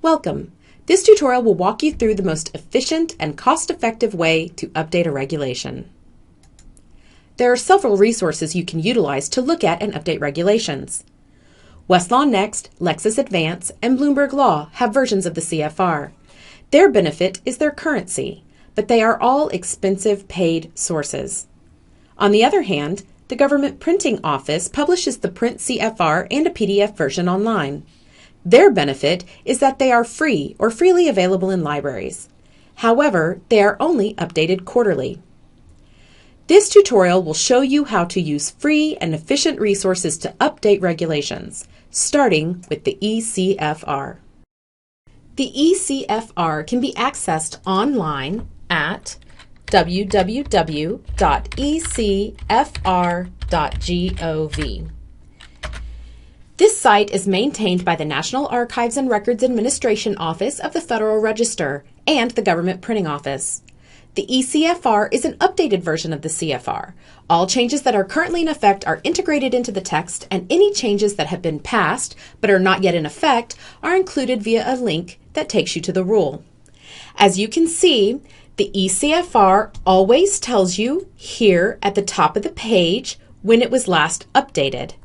Welcome. This tutorial will walk you through the most efficient and cost-effective way to update a regulation. There are several resources you can utilize to look at and update regulations. Westlaw Next, Lexis Advance, and Bloomberg Law have versions of the CFR. Their benefit is their currency, but they are all expensive paid sources. On the other hand, the Government Printing Office publishes the Print CFR and a PDF version online. Their benefit is that they are free or freely available in libraries. However, they are only updated quarterly. This tutorial will show you how to use free and efficient resources to update regulations, starting with the ECFR. The ECFR can be accessed online at www.ecfr.gov. This site is maintained by the National Archives and Records Administration Office of the Federal Register and the Government Printing Office. The ECFR is an updated version of the CFR. All changes that are currently in effect are integrated into the text, and any changes that have been passed but are not yet in effect are included via a link that takes you to the rule. As you can see, the ECFR always tells you here at the top of the page when it was last updated.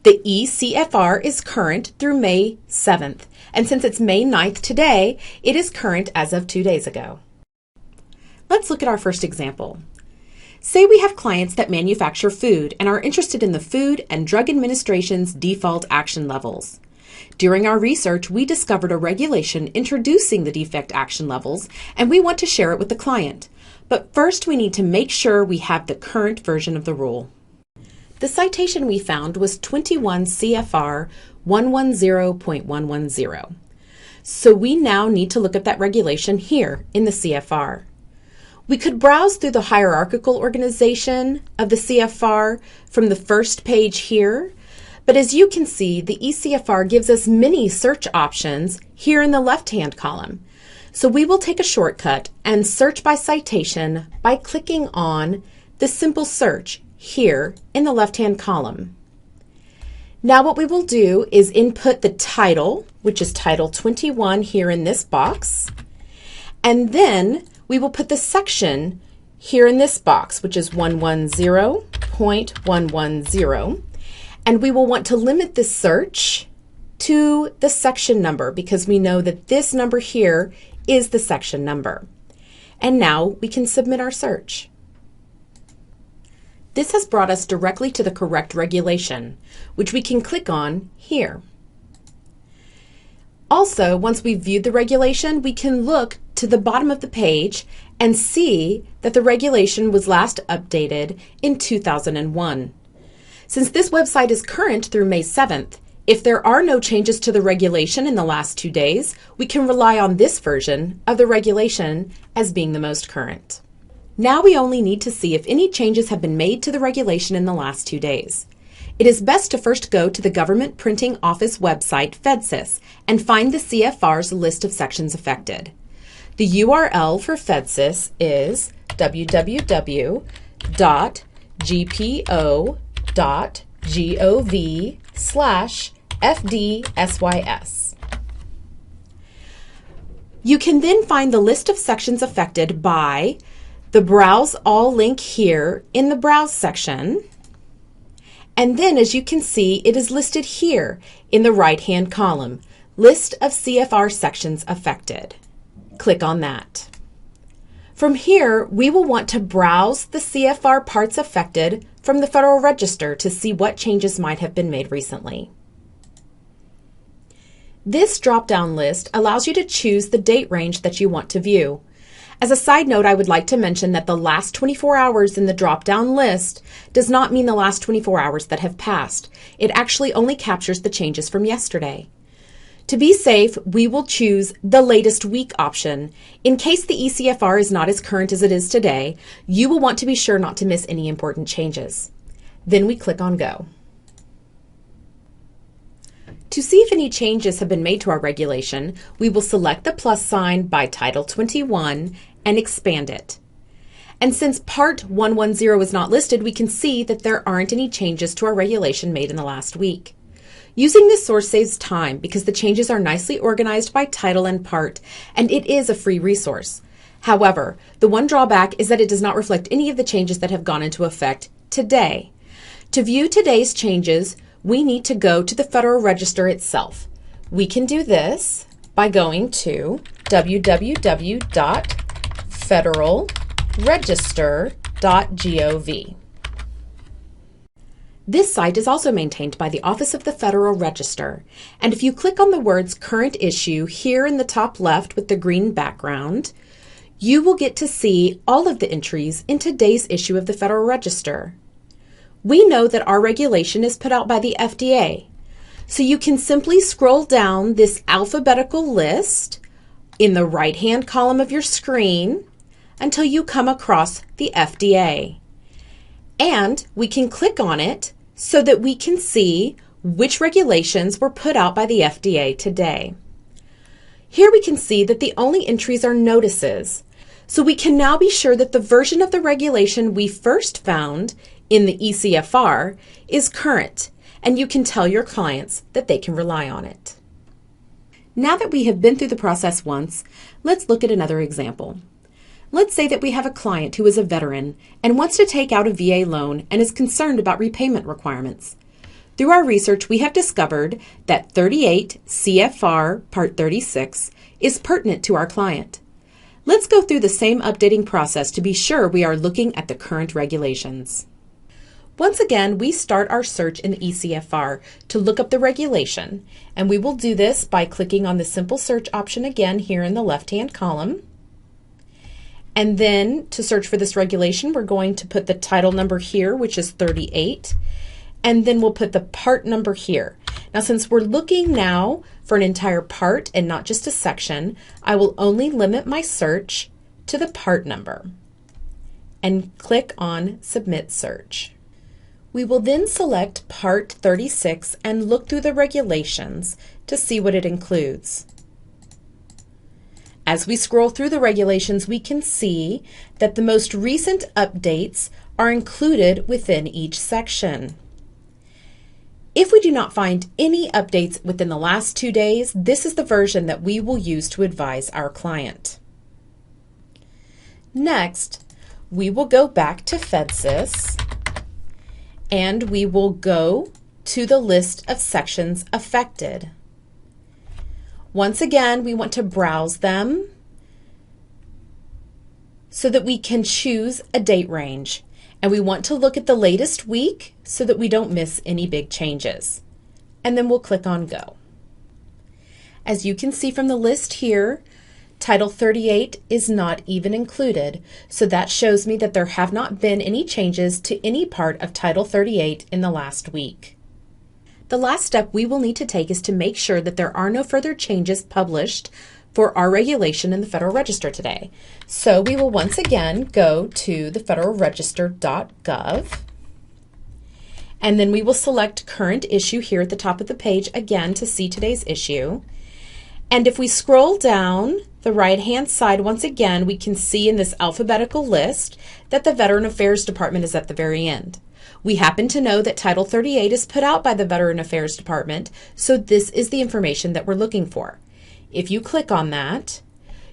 The ECFR is current through May 7th, and since it's May 9th today, it is current as of 2 days ago. Let's look at our first example. Say we have clients that manufacture food and are interested in the Food and Drug Administration's default action levels. During our research, we discovered a regulation introducing the defect action levels, and we want to share it with the client. But first, we need to make sure we have the current version of the rule. The citation we found was 21 CFR 110.110. So we now need to look at that regulation here in the CFR. We could browse through the hierarchical organization of the CFR from the first page here, but as you can see, the ECFR gives us many search options here in the left-hand column. So we will take a shortcut and search by citation by clicking on the simple search here in the left-hand column. Now what we will do is input the title, which is Title 21 here in this box, and then we will put the section here in this box, which is 110.110, and we will want to limit this search to the section number because we know that this number here is the section number. And now we can submit our search. This has brought us directly to the correct regulation, which we can click on here. Also, once we've viewed the regulation, we can look to the bottom of the page and see that the regulation was last updated in 2001. Since this website is current through May 7th, if there are no changes to the regulation in the last 2 days, we can rely on this version of the regulation as being the most current. Now we only need to see if any changes have been made to the regulation in the last 2 days. It is best to first go to the Government Printing Office website, FedSys, and find the CFR's list of sections affected. The URL for FedSys is www.gpo.gov/FDSYS. You can then find the list of sections affected by the Browse All link here in the Browse section. And then, as you can see, it is listed here in the right-hand column, List of CFR Sections Affected. Click on that. From here, we will want to browse the CFR parts affected from the Federal Register to see what changes might have been made recently. This drop-down list allows you to choose the date range that you want to view. As a side note, I would like to mention that the last 24 hours in the drop-down list does not mean the last 24 hours that have passed. It actually only captures the changes from yesterday. To be safe, we will choose the latest week option. In case the ECFR is not as current as it is today, you will want to be sure not to miss any important changes. Then we click on Go. To see if any changes have been made to our regulation, we will select the plus sign by Title 21 and expand it. And since Part 110 is not listed, we can see that there aren't any changes to our regulation made in the last week. Using this source saves time because the changes are nicely organized by title and part, and it is a free resource. However, the one drawback is that it does not reflect any of the changes that have gone into effect today. To view today's changes, we need to go to the Federal Register itself. We can do this by going to www.federalregister.gov. This site is also maintained by the Office of the Federal Register, and if you click on the words Current Issue here in the top left with the green background, you will get to see all of the entries in today's issue of the Federal Register. We know that our regulation is put out by the FDA, so you can simply scroll down this alphabetical list in the right-hand column of your screen until you come across the FDA. And we can click on it so that we can see which regulations were put out by the FDA today. Here we can see that the only entries are notices, so we can now be sure that the version of the regulation we first found in the ECFR is current, and you can tell your clients that they can rely on it. Now that we have been through the process once, let's look at another example. Let's say that we have a client who is a veteran and wants to take out a VA loan and is concerned about repayment requirements. Through our research, we have discovered that 38 CFR Part 36 is pertinent to our client. Let's go through the same updating process to be sure we are looking at the current regulations. Once again, we start our search in the ECFR to look up the regulation, and we will do this by clicking on the simple search option again here in the left-hand column. And then to search for this regulation, we're going to put the title number here, which is 38. And then we'll put the part number here. Now, since we're looking now for an entire part and not just a section, I will only limit my search to the part number and click on Submit Search. We will then select Part 36 and look through the regulations to see what it includes. As we scroll through the regulations, we can see that the most recent updates are included within each section. If we do not find any updates within the last 2 days, this is the version that we will use to advise our client. Next, we will go back to FedSys and we will go to the list of sections affected. Once again, we want to browse them so that we can choose a date range. And we want to look at the latest week so that we don't miss any big changes. And then we'll click on Go. As you can see from the list here, Title 38 is not even included, so that shows me that there have not been any changes to any part of Title 38 in the last week. The last step we will need to take is to make sure that there are no further changes published for our regulation in the Federal Register today. So we will once again go to the federalregister.gov, and then we will select Current Issue here at the top of the page again to see today's issue. And if we scroll down the right-hand side, once again, we can see in this alphabetical list that the Veteran Affairs Department is at the very end. We happen to know that Title 38 is put out by the Veteran Affairs Department, so this is the information that we're looking for. If you click on that,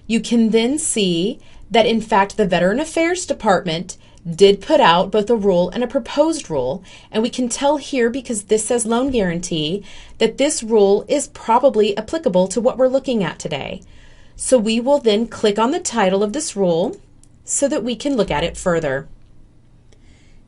you can then see that in fact the Veteran Affairs Department did put out both a rule and a proposed rule, and we can tell here because this says loan guarantee that this rule is probably applicable to what we're looking at today. So we will then click on the title of this rule so that we can look at it further.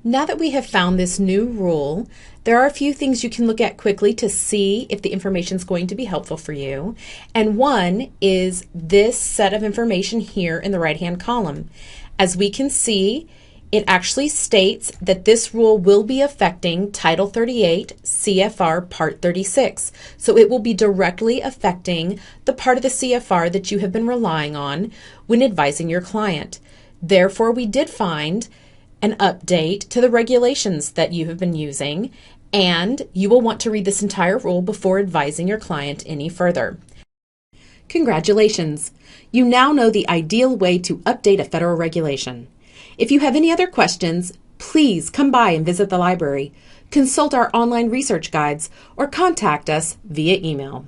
Now that we have found this new rule, there are a few things you can look at quickly to see if the information is going to be helpful for you. And one is this set of information here in the right-hand column. As we can see, it actually states that this rule will be affecting Title 38 CFR Part 36. So it will be directly affecting the part of the CFR that you have been relying on when advising your client. Therefore, we did find an update to the regulations that you have been using, and you will want to read this entire rule before advising your client any further. Congratulations! You now know the ideal way to update a federal regulation. If you have any other questions, please come by and visit the library. consult our online research guides, or contact us via email.